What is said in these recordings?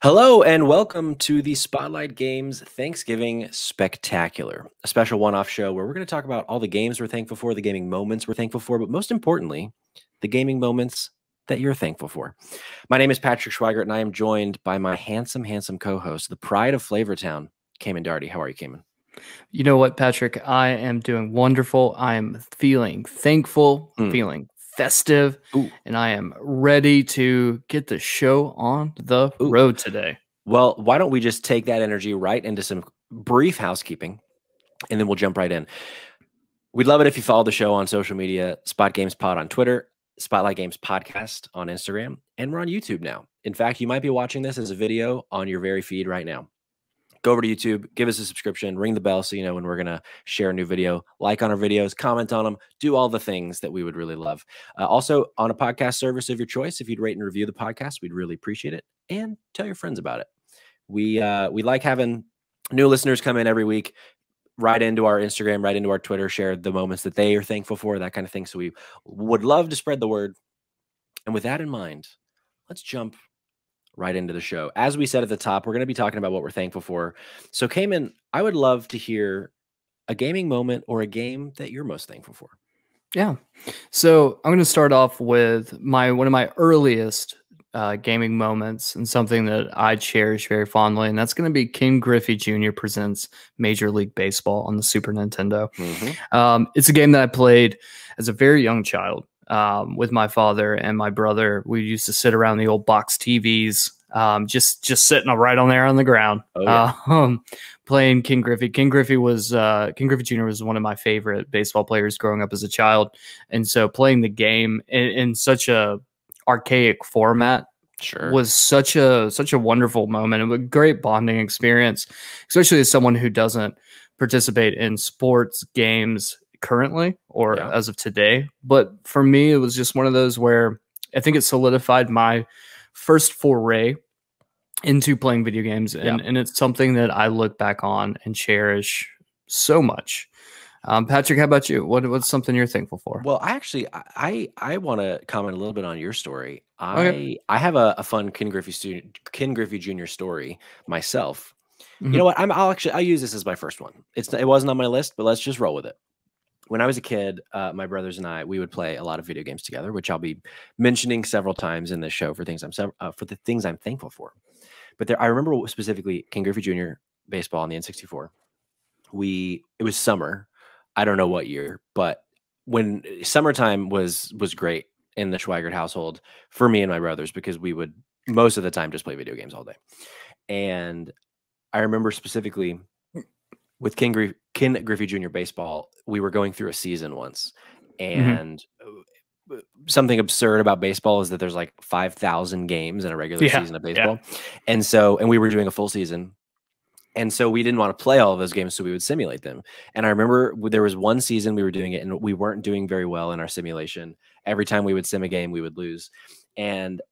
Hello and welcome to the Spotlight Games Thanksgiving Spectacular, a special one-off show where we're going to talk about all the games we're thankful for, the gaming moments we're thankful for, but most importantly, the gaming moments that you're thankful for. My name is Patrick Schweigert, and I am joined by my handsome co-host, the pride of Flavortown, Cayman Darty. How are you, Cayman? You know what, Patrick? I am doing wonderful. I am feeling thankful, feeling festive, and I am ready to get the show on the road today. Well, why don't we just take that energy right into some brief housekeeping, and then we'll jump right in. We'd love it if you follow the show on social media, Spot Games Pod on Twitter, Spotlight Games Podcast on Instagram, and we're on YouTube now. In fact, you might be watching this as a video on your very feed right now. Go over to YouTube, give us a subscription, ring the bell so you know when we're going to share a new video, like on our videos, comment on them, do all the things that we would really love. Also, on a podcast service of your choice, if you'd rate and review the podcast, we'd really appreciate it. And tell your friends about it. We like having new listeners come in every week, right into our Instagram, right into our Twitter, share the moments that they are thankful for, that kind of thing. So we would love to spread the word. And with that in mind, let's jump right into the show. As we said at the top, we're going to be talking about what we're thankful for. So, Cayman, I would love to hear a gaming moment or a game that you're most thankful for. Yeah. So I'm going to start off with one of my earliest gaming moments and something that I cherish very fondly, and that's going to be Ken Griffey Jr. presents Major League Baseball on the Super Nintendo. It's a game that I played as a very young child. With my father and my brother. We used to sit around the old box TVs, just sitting right on there on the ground, playing Ken Griffey. Ken Griffey Jr. was one of my favorite baseball players growing up as a child, and so playing the game in such a archaic format was such a wonderful moment. It was a great bonding experience, especially as someone who doesn't participate in sports games currently or as of today. But for me, it was just one of those where I think it solidified my first foray into playing video games. And it's something that I look back on and cherish so much. Patrick, how about you? What's something you're thankful for? Well, I want to comment a little bit on your story. I have a fun Ken Griffey Jr. story myself. You know what? I'll use this as my first one. It wasn't on my list, but let's just roll with it. When I was a kid, my brothers and I, we would play a lot of video games together, which I'll be mentioning several times in this show for the things I'm thankful for. But I remember specifically Ken Griffey Jr. baseball on the N64. It was summer. I don't know what year, but when summertime was great in the Schweigert household for me and my brothers, because we would most of the time just play video games all day. And I remember specifically with Ken Griffey Jr. baseball, we were going through a season once, and something absurd about baseball is that there's like 5,000 games in a regular season of baseball. And we were doing a full season. And so we didn't want to play all of those games, so we would simulate them. And I remember there was one season we were doing it, and we weren't doing very well in our simulation. Every time we would sim a game, we would lose. And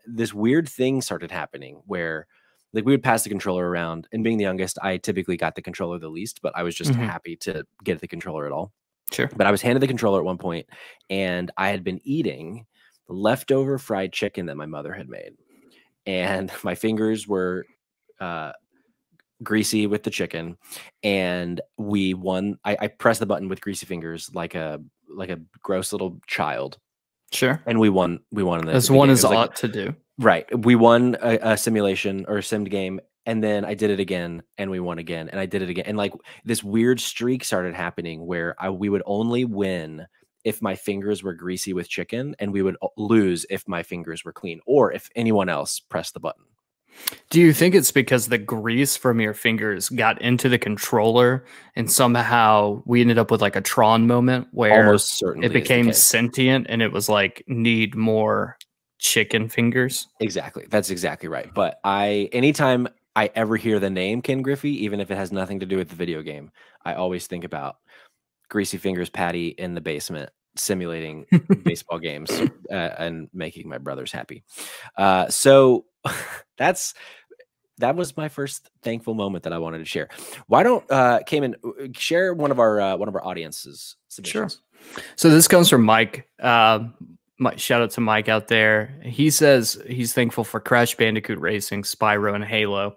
this weird thing started happening where like we would pass the controller around, and being the youngest, I typically got the controller the least, but I was just happy to get the controller at all. Sure. But I was handed the controller at one point, and I had been eating leftover fried chicken that my mother had made. And my fingers were greasy with the chicken, and we won. I pressed the button with greasy fingers like a gross little child. Sure. And we won. As one is ought to do. Right. We won a simulation or a simmed game, and then I did it again, and we won again, and I did it again. And like this weird streak started happening where we would only win if my fingers were greasy with chicken, and we would lose if my fingers were clean or if anyone else pressed the button. Do you think it's because the grease from your fingers got into the controller and somehow we ended up with like a Tron moment where almost certainly it became sentient and it was like need more chicken fingers? Exactly. That's exactly right. But anytime I ever hear the name Ken Griffey, even if it has nothing to do with the video game, I always think about Greasy Fingers Patty in the basement simulating baseball games and making my brothers happy. So that was my first thankful moment that I wanted to share. Why don't Cayman share one of our audience's submissions? Sure. So this comes from Mike. Shout out to Mike out there. He says he's thankful for Crash Bandicoot Racing, Spyro, and Halo.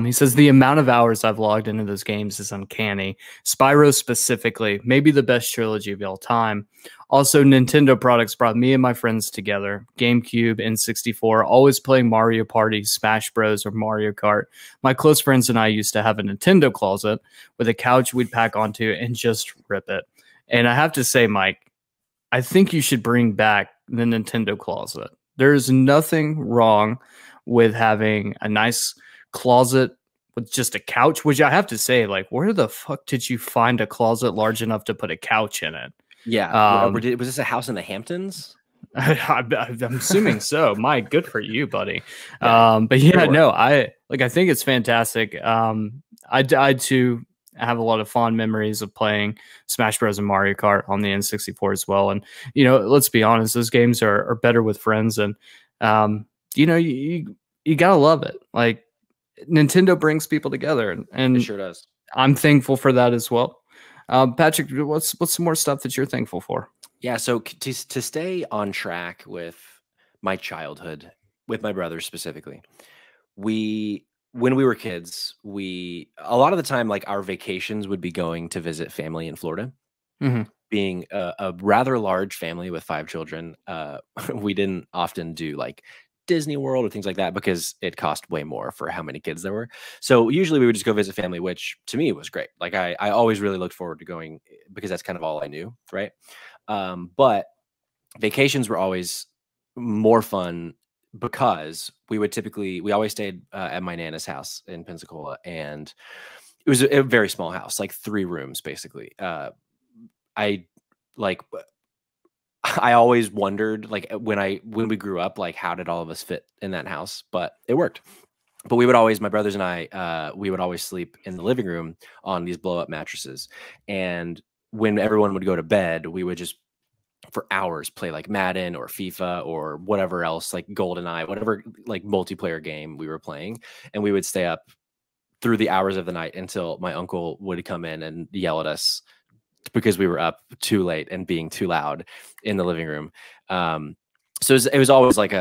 He says the amount of hours I've logged into those games is uncanny. Spyro specifically, maybe the best trilogy of all time. Also, Nintendo products brought me and my friends together. GameCube, N64, always playing Mario Party, Smash Bros, or Mario Kart. My close friends and I used to have a Nintendo closet with a couch we'd pack onto and just rip it. And I have to say, Mike, I think you should bring back the Nintendo closet. There's nothing wrong with having a nice closet with just a couch, which I have to say, like, where the fuck did you find a closet large enough to put a couch in it? Yeah. Was this a house in the Hamptons? I'm assuming so. Mike, good for you, buddy. Yeah, but yeah, no, I think it's fantastic. I too have a lot of fond memories of playing Smash Bros and Mario Kart on the N64 as well. And, you know, let's be honest, those games are better with friends. And, you know, you gotta love it. Like, Nintendo brings people together, and it sure does. I'm thankful for that as well. Patrick, what's some more stuff that you're thankful for? Yeah, so to stay on track with my childhood, with my brothers specifically, when we were kids, a lot of the time, like, our vacations would be going to visit family in Florida. Being a rather large family with 5 children, we didn't often do like Disney World or things like that because it cost way more for how many kids there were. So usually we would just go visit family, which to me was great. Like, I always really looked forward to going because that's kind of all I knew, right? But vacations were always more fun because we always stayed at my Nana's house in Pensacola, and it was a very small house, like 3 rooms basically. I like I always wondered, like, when we grew up, like, how did all of us fit in that house? But it worked. But my brothers and I, we would always sleep in the living room on these blow up mattresses. And when everyone would go to bed, we would just for hours play like Madden or FIFA or whatever else, like GoldenEye, whatever like multiplayer game we were playing. And we would stay up through the hours of the night until my uncle would come in and yell at us because we were up too late and being too loud in the living room. So it was always like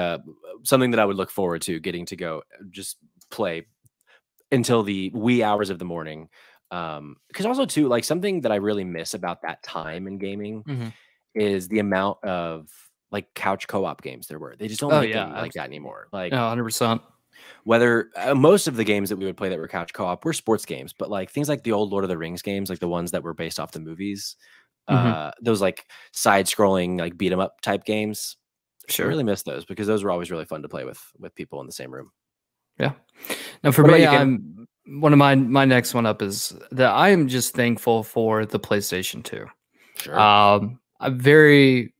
something that I would look forward to, getting to go just play until the wee hours of the morning. Because also too, like, something that I really miss about that time in gaming is the amount of like couch co-op games there were. They just don't make them like that anymore. Like, 100%. Whether most of the games that we would play that were couch co-op were sports games, but like things like the old Lord of the Rings games, like the ones that were based off the movies, those like side-scrolling like beat 'em up type games. Sure, I really miss those because those were always really fun to play with people in the same room. Yeah. Now for me, I'm one of my next one up is that I am just thankful for the PlayStation 2. Sure. I'm very,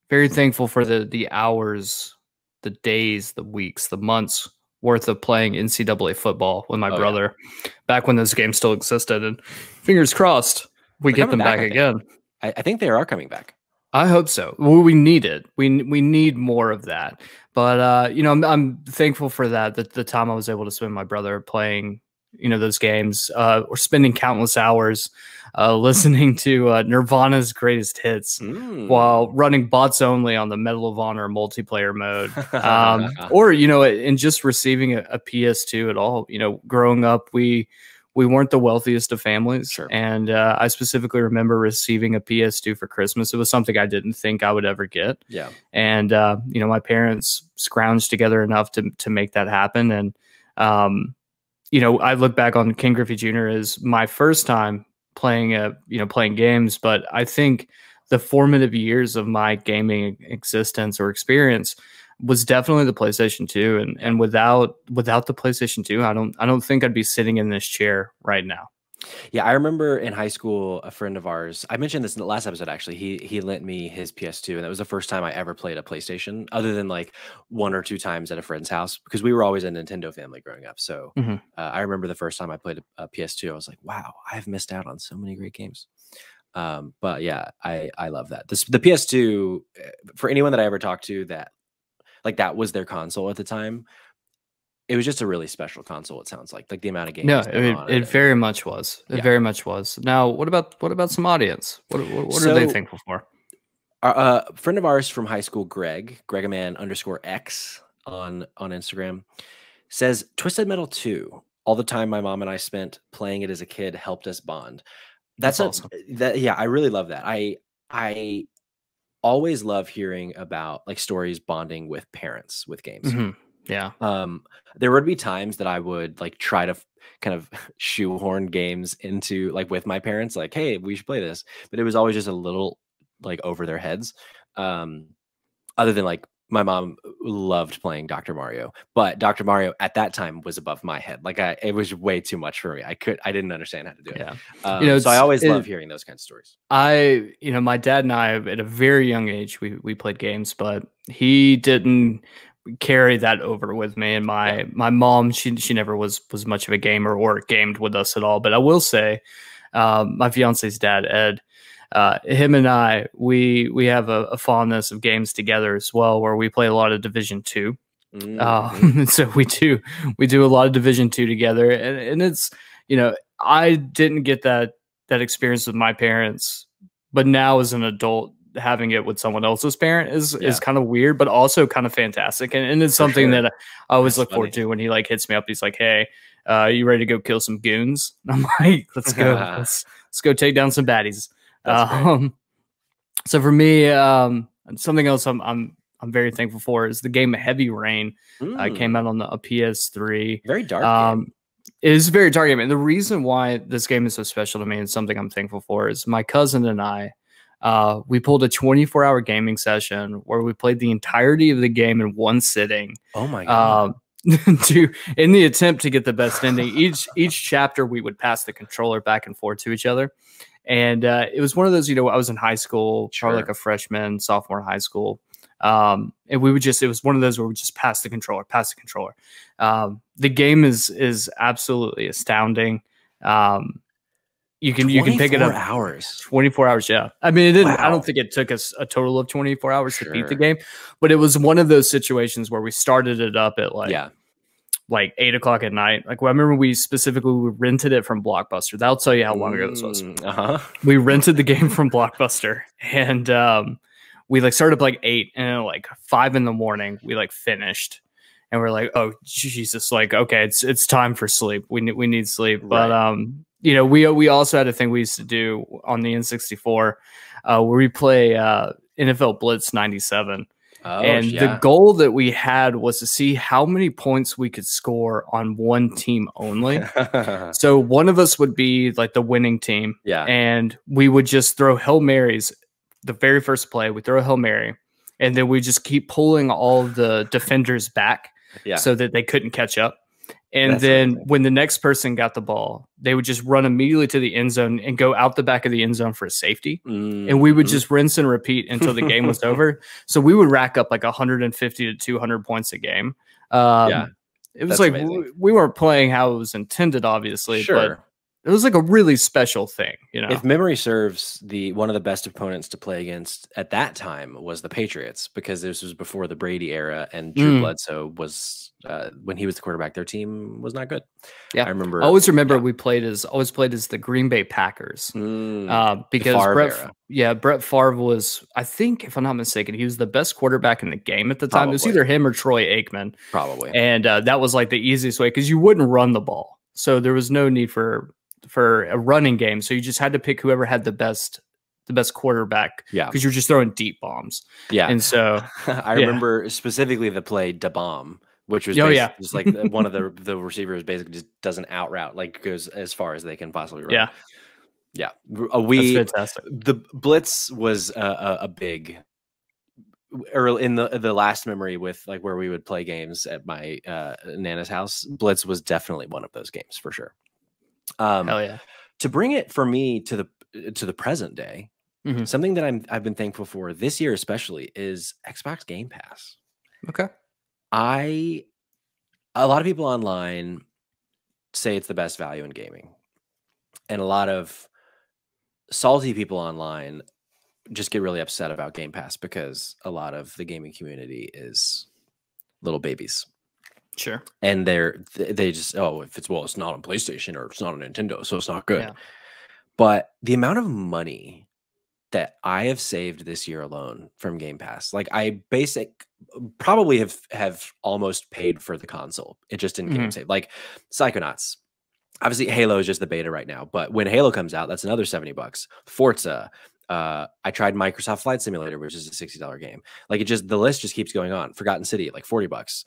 very thankful for the hours, the days, the weeks, the months worth of playing NCAA football with my brother back when those games still existed. And fingers crossed, we get them back again. I think they are coming back. I hope so. Well, we need it. We need more of that. But you know, I'm thankful for that. The time I was able to spend with my brother playing, you know, those games, or spending countless hours listening to Nirvana's greatest hits while running bots only on the Medal of Honor multiplayer mode, or, you know, and just receiving a PS2 at all. You know, growing up, we weren't the wealthiest of families. Sure. And I specifically remember receiving a PS2 for Christmas. It was something I didn't think I would ever get. Yeah. And, you know, my parents scrounged together enough to make that happen. And, you know, I look back on Ken Griffey Jr. as my first time playing games, but I think the formative years of my gaming existence or experience was definitely the PlayStation 2, and without the PlayStation 2, I don't think I'd be sitting in this chair right now. Yeah, I remember in high school, a friend of ours, I mentioned this in the last episode, actually, he lent me his PS2, and that was the first time I ever played a PlayStation, other than like 1 or 2 times at a friend's house, because we were always a Nintendo family growing up. So I remember the first time I played a PS2, I was like, wow, I've missed out on so many great games. But yeah, I love that. The PS2, for anyone that I ever talked to that was their console at the time, it was just a really special console. It sounds like the amount of games. No, it very much was. It very much was. Now, what about some audience? What are they thankful for? A friend of ours from high school, Gregaman_X on Instagram, says Twisted Metal 2. All the time my mom and I spent playing it as a kid helped us bond. That's awesome. Yeah, I really love that. I always love hearing about like stories bonding with parents with games. Yeah. There would be times that I would like try to kind of shoehorn games into like with my parents, like, hey, we should play this. But it was always just a little like over their heads. Other than like my mom loved playing Dr. Mario, but Dr. Mario at that time was above my head. Like it was way too much for me. I didn't understand how to do it. Yeah. So I always love hearing those kinds of stories. My dad and I at a very young age, we played games, but he didn't carry that over with me. And my mom, she never was much of a gamer or gamed with us at all. But I will say, my fiance's dad, Ed, him and I, we have a fondness of games together as well, where we play a lot of Division 2. So we do a lot of Division 2 together, and it's, I didn't get that experience with my parents, but now as an adult, having it with someone else's parent is kind of weird, but also kind of fantastic, and it's something that I always look forward to when he like hits me up. He's like, "Hey, you ready to go kill some goons?" And I'm like, "Let's go, let's go take down some baddies." So for me, something else I'm very thankful for is the game Heavy Rain. Came out on a PS3. Very dark game. It is a very dark game, and the reason why this game is so special to me and something I'm thankful for is my cousin and I. We pulled a 24-hour gaming session where we played the entirety of the game in one sitting. Oh my god! In the attempt to get the best ending, each chapter we would pass the controller back and forth to each other, and it was one of those. I was in high school, probably like a freshman, sophomore in high scholl, and we would it was one of those where we just pass the controller. The game is absolutely astounding. You can pick it up 24 hours. Yeah. I mean, it didn't, I don't think it took us a total of 24 hours to beat the game, but it was one of those situations where we started it up at like 8 o'clock at night. Like, I remember we rented it from Blockbuster. That'll tell you how long ago this was. We rented the game from Blockbuster, and we like started up like 8, and at like 5 in the morning, we like finished. And we're like, oh Jesus, like, okay, it's time for sleep. We need sleep. But we also had a thing we used to do on the N64 where we play NFL Blitz 97. The goal that we had was to see how many points we could score on one team only. So one of us would be like the winning team. Yeah. And we would just throw Hail Marys. The very first play, we throw a Hail Mary, and then we just keep pulling all the defenders back so that they couldn't catch up. And then when the next person got the ball, they would just run immediately to the end zone and go out the back of the end zone for a safety. And we would just rinse and repeat until the game was over. So we would rack up like 150 to 200 points a game. It was like we weren't playing how it was intended, obviously, but it was like a really special thing, If memory serves, one of the best opponents to play against at that time was the Patriots, because this was before the Brady era, and Drew Bledsoe was when he was the quarterback. Their team was not good. Yeah, I always remember we played as the Green Bay Packers because Brett Favre was, I think, if I'm not mistaken, he was the best quarterback in the game at the time. It was either him or Troy Aikman, probably, and that was like the easiest way because you wouldn't run the ball, so there was no need for a running game. So you just had to pick whoever had the best quarterback. Yeah. Because you're just throwing deep bombs. Yeah. And so I remember specifically the play Da Bomb, which was just like one of the receivers basically just doesn't out route, like goes as far as they can possibly run. Yeah. Yeah. That's fantastic. The Blitz was a big early in the last memory with like where we would play games at my Nana's house. Blitz was definitely one of those games for sure. Hell yeah. To bring it for me to the present day, something that I've been thankful for this year especially is Xbox Game Pass. Okay. A lot of people online say it's the best value in gaming, and a lot of salty people online just get really upset about Game Pass because a lot of the gaming community is little babies. Sure. And they just, if it's not on PlayStation or it's not on Nintendo, so it's not good. Yeah. But the amount of money that I have saved this year alone from Game Pass. Like I probably have almost paid for the console. It just didn't game save. Like Psychonauts. Obviously, Halo is just the beta right now, but when Halo comes out, that's another $70. Forza. I tried Microsoft Flight Simulator, which is a $60 game. Like the list just keeps going on. Forgotten City, like $40.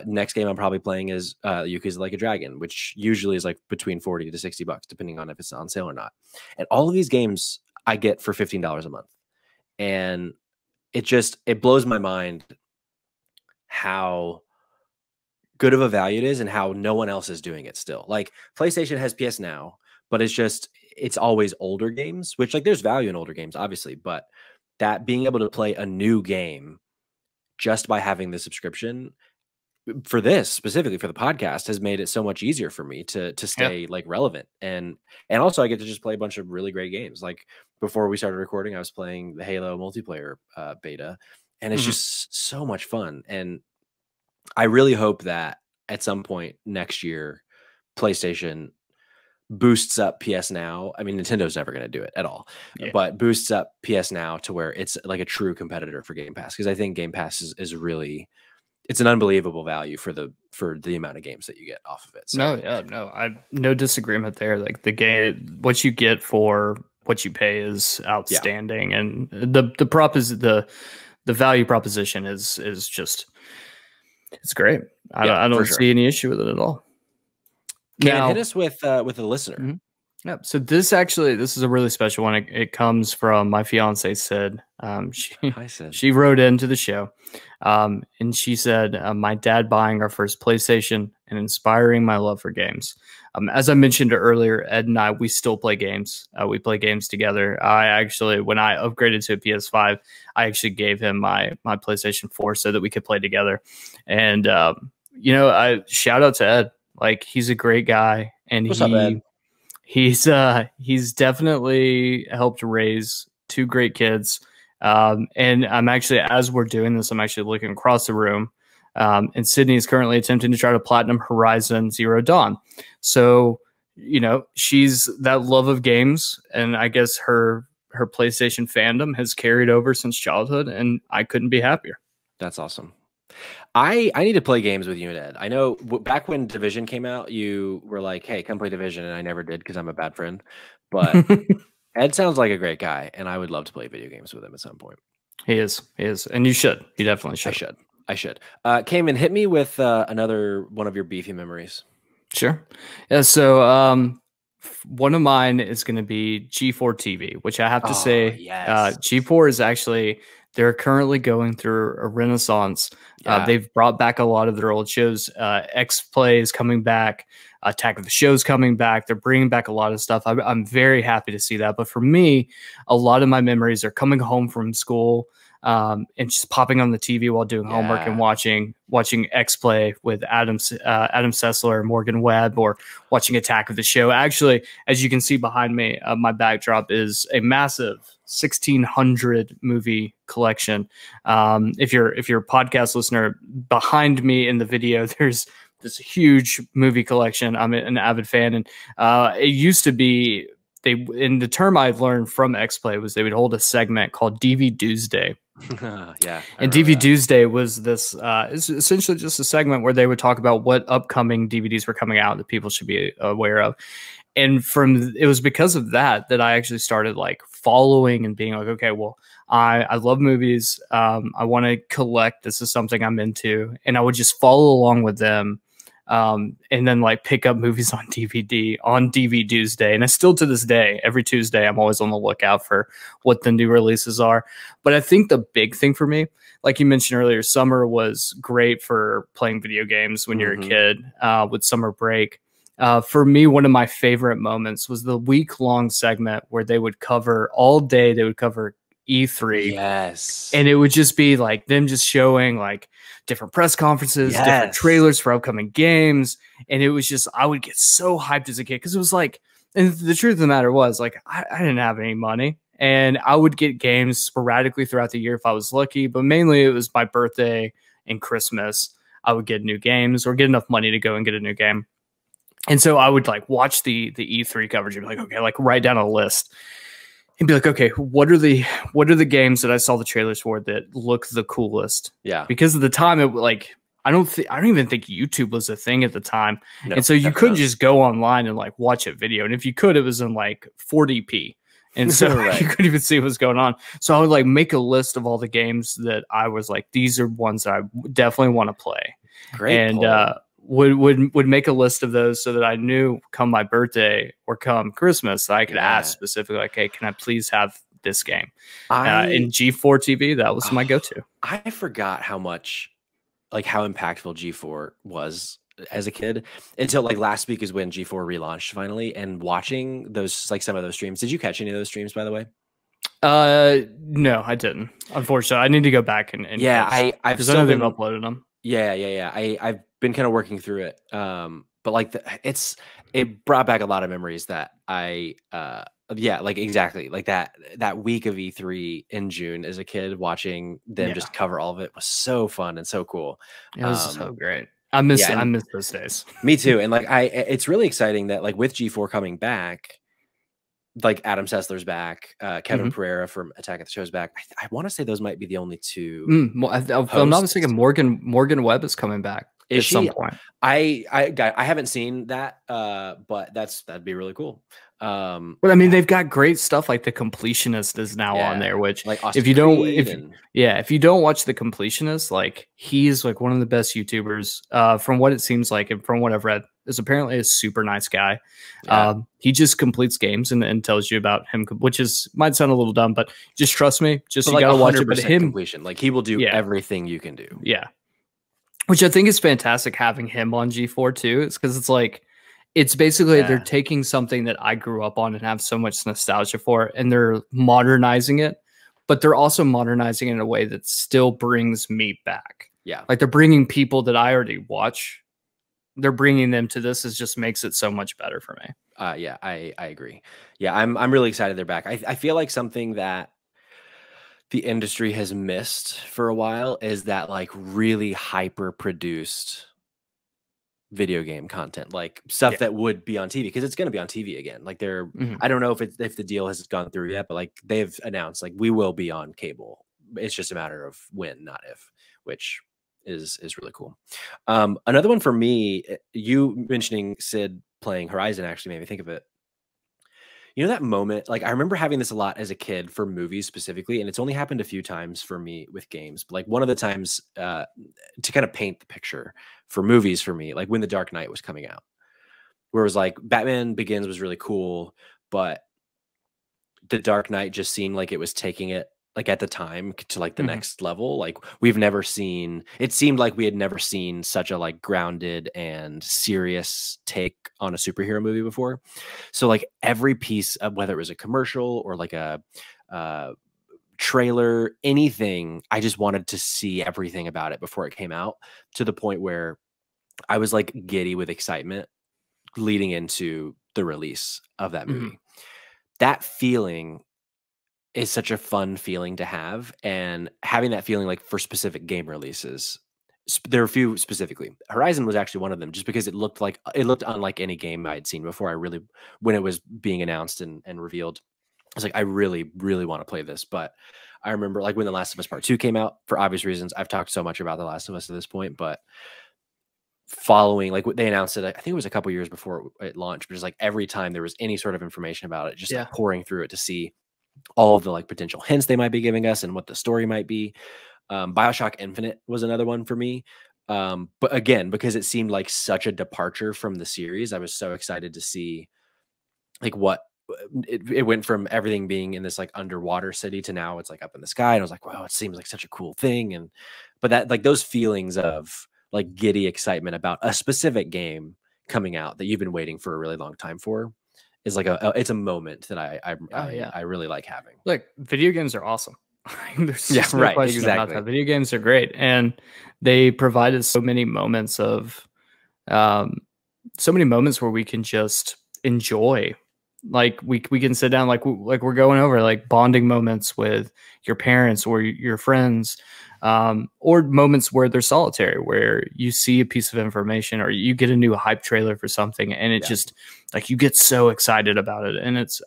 Next game I'm probably playing is Yakuza Like a Dragon, which usually is like between $40 to $60, depending on if it's on sale or not. And all of these games I get for $15 a month. And it blows my mind how good of a value it is and how no one else is doing it still. Like PlayStation has PS Now, but it's always older games, which like there's value in older games, obviously, but that being able to play a new game just by having the subscription for this specifically for the podcast has made it so much easier for me to stay like relevant. And also I get to just play a bunch of really great games. Like before we started recording, I was playing the Halo multiplayer beta, and it's just so much fun. And I really hope that at some point next year, PlayStation boosts up PS Now. I mean, Nintendo's never going to do it at all, but boosts up PS Now to where it's like a true competitor for Game Pass. Because I think Game Pass is really, it's an unbelievable value for the amount of games that you get off of it. So. No disagreement there. Like the game, what you get for what you pay is outstanding, and the value proposition is just, it's great. I don't see any issue with it at all. Now, hit us with a listener. Yeah. So this is a really special one. It comes from my fiance, Sid. Hi, Sid. She wrote into the show, and she said, my dad buying our first PlayStation and inspiring my love for games. As I mentioned earlier, Ed and I, we still play games. We play games together. When I upgraded to a PS5, I actually gave him my PlayStation 4 so that we could play together. And, I shout out to Ed. Like, he's a great guy. And What's up, Ed? He's definitely helped raise two great kids. And I'm actually, as we're doing this, I'm actually looking across the room. And Sydney is currently attempting to try to platinum Horizon Zero Dawn. So, she's that love of games, and I guess her PlayStation fandom has carried over since childhood, and I couldn't be happier. That's awesome. I need to play games with you and Ed. I know back when Division came out, you were like, hey, come play Division, and I never did because I'm a bad friend. But Ed sounds like a great guy, and I would love to play video games with him at some point. He is. And you should. You definitely should. I should. Cayman, hit me with another one of your beefy memories. Sure. Yeah, so one of mine is going to be G4 TV, which I have to say, yes. G4 is actually, they're currently going through a renaissance. They've brought back a lot of their old shows. X-Play is coming back. Attack of the Show's coming back. They're bringing back a lot of stuff. I'm very happy to see that. But for me, a lot of my memories are coming home from school, and just popping on the TV while doing homework and watching X-Play with Adam Sessler, Morgan Webb, or watching Attack of the Show. Actually, as you can see behind me, my backdrop is a massive 1,600 movie collection. If you're a podcast listener, behind me in the video, there's this huge movie collection. I'm an avid fan, and it used to be, and the term I've learned from X-Play was they would hold a segment called DV Doomsday. And DV Doomsday was this is essentially just a segment where they would talk about what upcoming DVDs were coming out that people should be aware of. And it was because of that I actually started like following and being like, okay, well, I love movies. I want to collect. This is something I'm into. And I would just follow along with them. And then like pick up movies on DVD on DV Tuesday. And I still, to this day, every Tuesday, I'm always on the lookout for what the new releases are. But I think the big thing for me, like you mentioned earlier, summer was great for playing video games when you're a kid, with summer break. For me, one of my favorite moments was the week-long segment where they would cover all day. They would cover E3. Yes. And it would just be like them just showing like different press conferences, different trailers for upcoming games. And it was just, I would get so hyped as a kid because it was like, and the truth of the matter was like, I didn't have any money, and I would get games sporadically throughout the year if I was lucky, but mainly it was my birthday and Christmas. I would get new games or get enough money to go and get a new game. And so I would like watch the E3 coverage and be like, okay, like write down a list. and be like, okay, what are the games that I saw the trailers for that look the coolest? Yeah. Because at the time, it like I don't even think YouTube was a thing at the time, No, and so you definitely couldn't not. just go online and like watch a video, and if you could, it was in like 40p. And so Right. you couldn't even see what was going on. So I would like make a list of all the games that I was like, these are ones that I definitely want to play. Great And poll. would make a list of those so that I knew come my birthday or come Christmas, I could ask specifically like, hey, can I please have this game? In G4 TV, that was my go-to. I forgot how much, like how impactful G4 was as a kid until like last week is when G4 relaunched finally, and watching those, like some of those streams. Did you catch any of those streams, by the way? No, I didn't. Unfortunately, I need to go back and yeah, I've because I know they've uploaded them. Yeah. I've been kind of working through it. But like it brought back a lot of memories that yeah, like exactly like that week of E3 in June as a kid, watching them just cover all of it was so fun and so cool. It was so great. I miss those days. Me too. And like it's really exciting that like with G4 coming back, like Adam Sessler's back, Kevin Pereira from Attack of the Show's back. I want to say those might be the only two. If I'm not mistaken, Morgan Webb is coming back at some point. I haven't seen that, but that'd be really cool. But I mean, they've got great stuff like The Completionist is now on there, which like if you don't watch The Completionist, like he's like one of the best YouTubers from what it seems like and from what I've read, is apparently a super nice guy. He just completes games and tells you about him, which might sound a little dumb, but just trust me, just you gotta watch it. But him completion, like he will do everything you can do. Yeah, which I think is fantastic having him on G4 too. It's because it's like, it's basically they're taking something that I grew up on and have so much nostalgia for, and they're modernizing it, but they're also modernizing it in a way that still brings me back. Yeah. Like they're bringing people that I already watch. They're bringing them to this. It just makes it so much better for me. Yeah, I agree. Yeah, I'm really excited they're back. I feel like something that the industry has missed for a while is that like really hyper produced video game content, like stuff that would be on TV, because it's going to be on TV again. Like they're, I don't know if the deal has gone through yet, but like they've announced like we will be on cable. It's just a matter of when, not if, which is really cool. Another one for me, you mentioning Sid playing Horizon actually made me think of it. You know that moment, like I remember having this a lot as a kid for movies specifically, and it's only happened a few times for me with games. But like one of the times to kind of paint the picture for movies for me, like when The Dark Knight was coming out, where it was like Batman Begins was really cool, but The Dark Knight just seemed like it was taking it like at the time to like the next level. Like we've never seen, it seemed like we had never seen such a like grounded and serious take on a superhero movie before. So like every piece of, whether it was a commercial or like a trailer, anything, I just wanted to see everything about it before it came out, to the point where I was like giddy with excitement leading into the release of that movie. That feeling is such a fun feeling to have, and having that feeling like for specific game releases, there are a few specifically. Horizon was actually one of them, just because it looked unlike any game I had seen before. When it was being announced and revealed, I was like, I really, really want to play this. But I remember like when The Last of Us Part 2 came out, for obvious reasons. I've talked so much about The Last of Us at this point, but following, like they announced it, I think it was a couple years before it launched, but just like every time there was any sort of information about it, just like pouring through it to see all of the like potential hints they might be giving us and what the story might be. Bioshock Infinite was another one for me. But again, because it seemed like such a departure from the series, I was so excited to see like what it went from everything being in this like underwater city to now it's like up in the sky. And I was like, wow, it seems like such a cool thing. But that, like those feelings of like giddy excitement about a specific game coming out that you've been waiting for a really long time for, is like it's a moment that I really like having. Like video games are awesome. There's no question about that. Video games are great, and they provided so many moments of, so many moments where we can just enjoy. Like we can sit down, like we're going over like bonding moments with your parents or your friends, or moments where they're solitary, where you see a piece of information or you get a new hype trailer for something, and it just like you get so excited about it, and it's,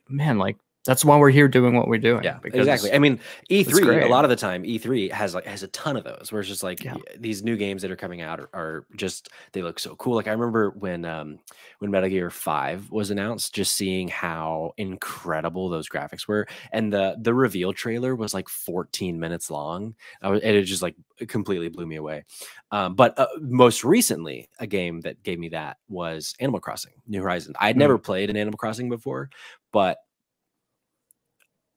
man, like That's why we're here doing what we're doing. Yeah, because exactly. I mean, E3, a great. lot of the time, E3 has a ton of those where it's just like Yeah. these new games that are coming out are just, they look so cool. Like I remember when Metal Gear 5 was announced, just seeing how incredible those graphics were, and the reveal trailer was like 14 minutes long. And it just like completely blew me away. But most recently, a game that gave me that was Animal Crossing New Horizons. I'd never played an Animal Crossing before, but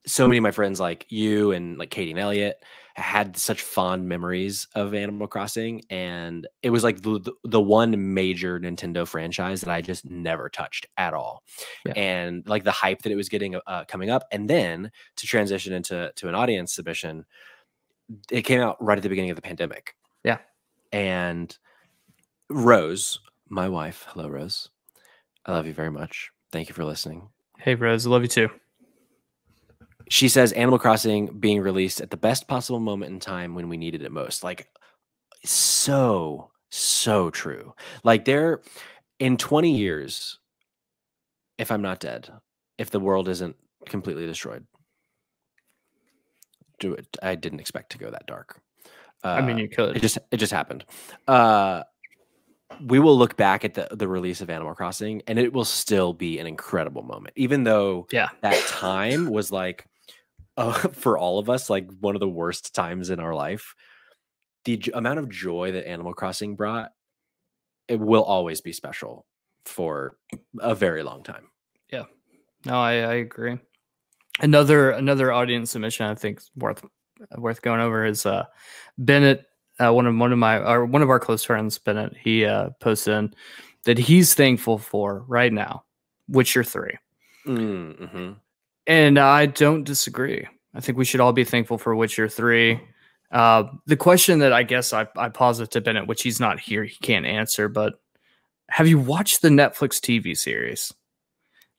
so many of my friends like you and like Katie and Elliot had such fond memories of Animal Crossing, and it was like the one major Nintendo franchise that I just never touched at all. Yeah. And like the hype that it was getting coming up, and then to transition into an audience submission, it came out right at the beginning of the pandemic. Yeah. And Rose, my wife, hello Rose, I love you very much. Thank you for listening. Hey Rose, I love you too. She says Animal Crossing being released at the best possible moment in time when we needed it most. Like, so true. Like, there, in 20 years, if I'm not dead, if the world isn't completely destroyed, do it. I didn't expect to go that dark. I mean, you could. It just happened. We will look back at the release of Animal Crossing, and it will still be an incredible moment, even though that time was like, for all of us, like one of the worst times in our life. The amount of joy that Animal Crossing brought, it will always be special for a very long time. Yeah, no, I agree. Another audience submission I think is worth going over is Bennett, one of our close friends, Bennett. He posted in that he's thankful for right now Witcher 3. Mm-hmm. And I don't disagree. I think we should all be thankful for Witcher 3. The question that I guess I posit to Bennett, which he's not here, he can't answer, but have you watched the Netflix TV series?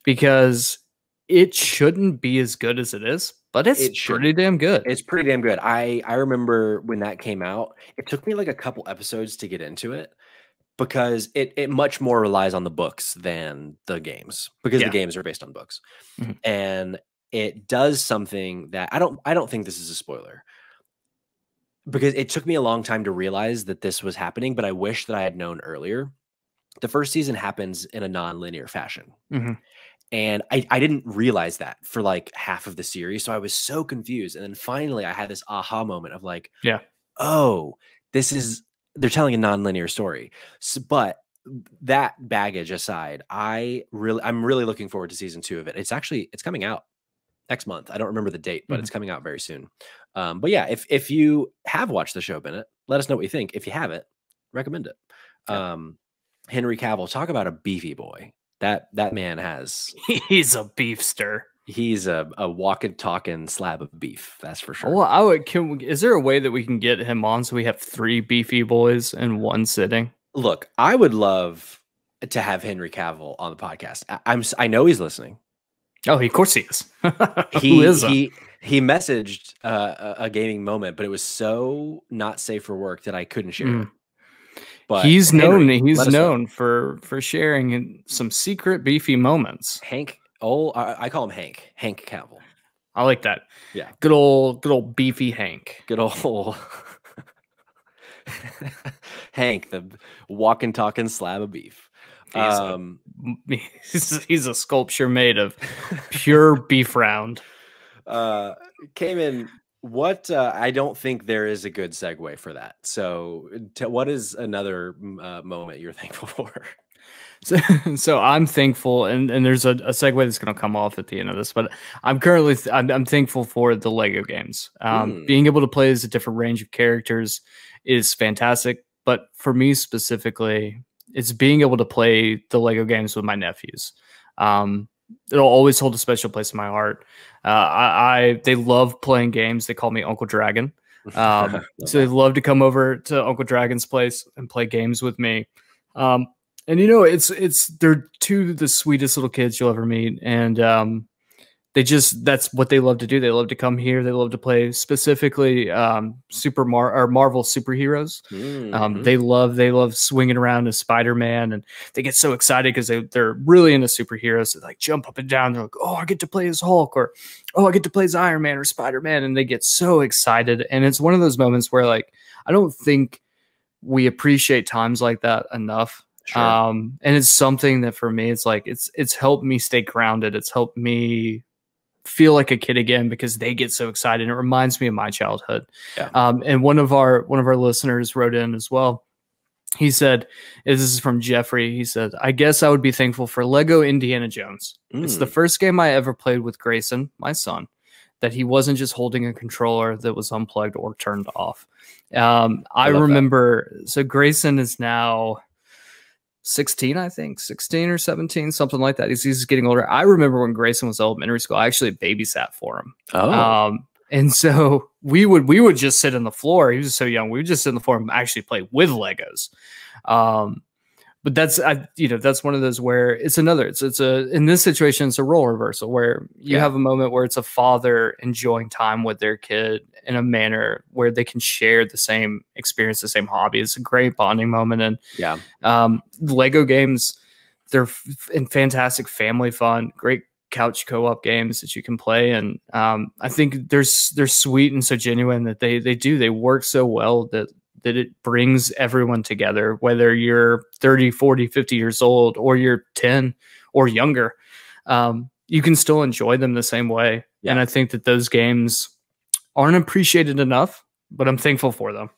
Because it shouldn't be as good as it is, but it's pretty damn good. It's pretty damn good. I remember when that came out, it took me like a couple episodes to get into it, because it much more relies on the books than the games, because the games are based on books. Mm-hmm. And it does something that I don't think this is a spoiler, because it took me a long time to realize that this was happening, but I wish that I had known earlier. The first season happens in a non-linear fashion. Mm-hmm. And I didn't realize that for like half of the series. So I was so confused. And then finally I had this aha moment of like, oh, they're telling a non-linear story. So, but that baggage aside, I'm really looking forward to season 2 of it. It's coming out next month. I don't remember the date, but it's coming out very soon. But yeah, if you have watched the show, Bennett, let us know what you think. If you haven't, recommend it. Henry Cavill, talk about a beefy boy. That man he's a beefster. He's a walking, talking slab of beef. That's for sure. Well, is there a way that we can get him on so we have 3 beefy boys in one sitting? Look, I would love to have Henry Cavill on the podcast. I know he's listening. Oh, of course he is. He messaged a gaming moment, but it was so not safe for work that I couldn't share it. But he's known for sharing some secret beefy moments. Hank, I call him Hank Cavill. I like that. Yeah, good old beefy Hank. Good old Hank, the walking, talking slab of beef. He's a sculpture made of pure beef round. Cayman, what I don't think there is a good segue for that. So what is another moment you're thankful for? So I'm thankful, and there's a segue that's going to come off at the end of this, but I'm currently I'm thankful for the Lego games. Being able to play as a different range of characters is fantastic, but for me specifically, it's being able to play the Lego games with my nephews. It'll always hold a special place in my heart. They love playing games. They call me Uncle Dragon. So they love to come over to Uncle Dragon's place and play games with me. And you know, they're 2 of the sweetest little kids you'll ever meet. And that's what they love to do. They love to come here. They love to play specifically Marvel superheroes. They love swinging around as Spider-Man, and they get so excited because they're really into superheroes. They like jump up and down. They're like, oh, I get to play as Hulk, or oh, I get to play as Iron Man or Spider-Man, and they get so excited. And it's one of those moments where like I don't think we appreciate times like that enough. Sure. And it's something that for me, it's like it's helped me stay grounded. It's helped me feel like a kid again because they get so excited. It reminds me of my childhood. Yeah. And one of our listeners wrote in as well. He said, this is from Jeffrey. He said, I guess I would be thankful for Lego Indiana Jones. It's the first game I ever played with Grayson, my son, that he wasn't just holding a controller that was unplugged or turned off. I remember, so Grayson is now 16, I think 16 or 17, something like that. He's getting older. I remember when Grayson was elementary school, I actually babysat for him. And so we would just sit on the floor. He was so young. We would just sit on the floor and actually play with Legos. But that's one of those where it's in this situation, it's a role reversal where you have a moment where it's a father enjoying time with their kid in a manner where they can share the same experience, the same hobby. It's a great bonding moment. And Lego games, they're fantastic family fun, great couch co-op games that you can play. And I think they're sweet and so genuine that they work so well that it brings everyone together, whether you're 30, 40, 50 years old, or you're 10 or younger. You can still enjoy them the same way. Yeah. And I think that those games aren't appreciated enough, but I'm thankful for them.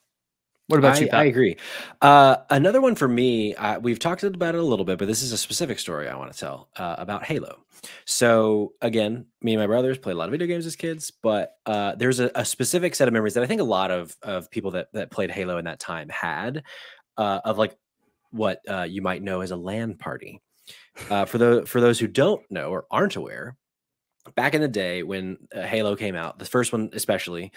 What about you, Pat? I agree. Another one for me, we've talked about it a little bit, but this is a specific story I want to tell about Halo. So again, me and my brothers played a lot of video games as kids, but there's a specific set of memories that I think a lot of people that played Halo in that time had of like what you might know as a LAN party. For those who don't know or aren't aware, back in the day when Halo came out, the first one especially,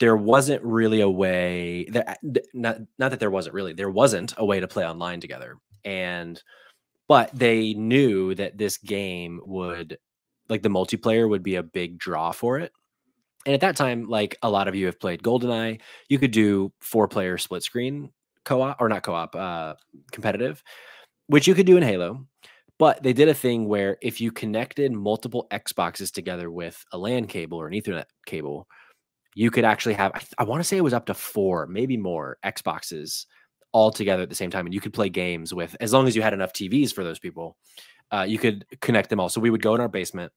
there wasn't really a way that there wasn't a way to play online together. But they knew that this game would, like, the multiplayer would be a big draw for it. And at that time, like a lot of you have played GoldenEye, you could do 4-player split screen co-op, or not co-op, competitive, which you could do in Halo. But they did a thing where if you connected multiple Xboxes together with a LAN cable or an Ethernet cable, you could actually have, I want to say it was up to 4, maybe more Xboxes all together at the same time. And you could play games with, as long as you had enough TVs for those people, you could connect them all. So we would go in our basement.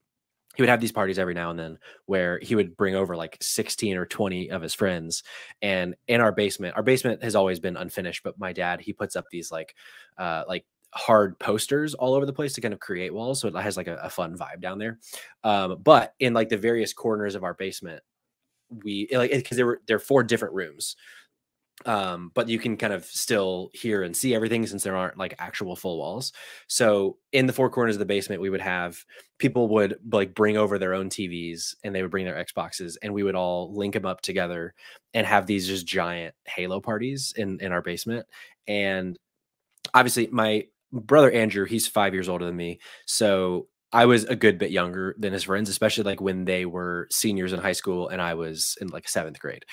He would have these parties every now and then where he would bring over like 16 or 20 of his friends. And in our basement has always been unfinished, but my dad, he puts up these like hard posters all over the place to kind of create walls. So it has like a fun vibe down there. But in like the various corners of our basement, because there are 4 different rooms, but you can kind of still hear and see everything since there aren't like actual full walls. So in the 4 corners of the basement, we would have people would like bring over their own TVs and they would bring their Xboxes, and we would all link them up together and have these just giant Halo parties in our basement. And obviously my brother Andrew, he's 5 years older than me, so I was a good bit younger than his friends, especially like when they were seniors in high school and I was in like 7th grade.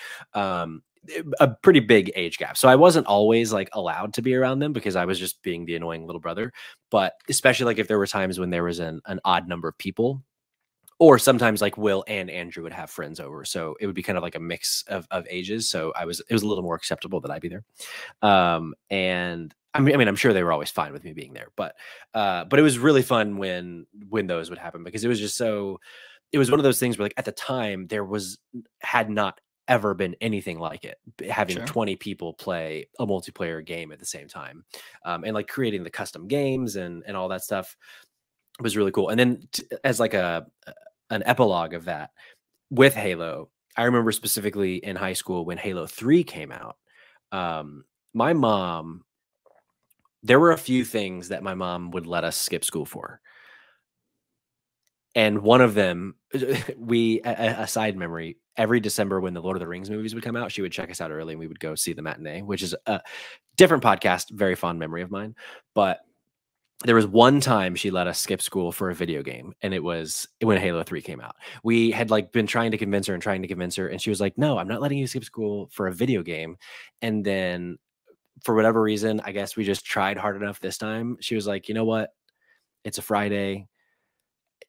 A pretty big age gap. So I wasn't always like allowed to be around them because I was just being the annoying little brother. But especially like if there were times when there was an odd number of people, or sometimes like Will and Andrew would have friends over. So it would be kind of like a mix of ages. So it was a little more acceptable that I'd be there. And I mean, I'm sure they were always fine with me being there, but it was really fun when those would happen, because it was just it was one of those things where like at the time had not ever been anything like it, having 20 people play a multiplayer game at the same time, and like creating the custom games and all that stuff was really cool. And then as like an epilogue of that with Halo, I remember specifically in high school when Halo 3 came out, my mom, there were a few things that my mom would let us skip school for. And one of them, a side memory, every December when the Lord of the Rings movies would come out, she would check us out early and we would go see the matinee, which is a different podcast, very fond memory of mine. But there was one time she let us skip school for a video game, and it was when Halo 3 came out. We had like been trying to convince her, and she was like, "No, I'm not letting you skip school for a video game." And then for whatever reason, I guess we just tried hard enough this time. She was like, "You know what? It's a Friday."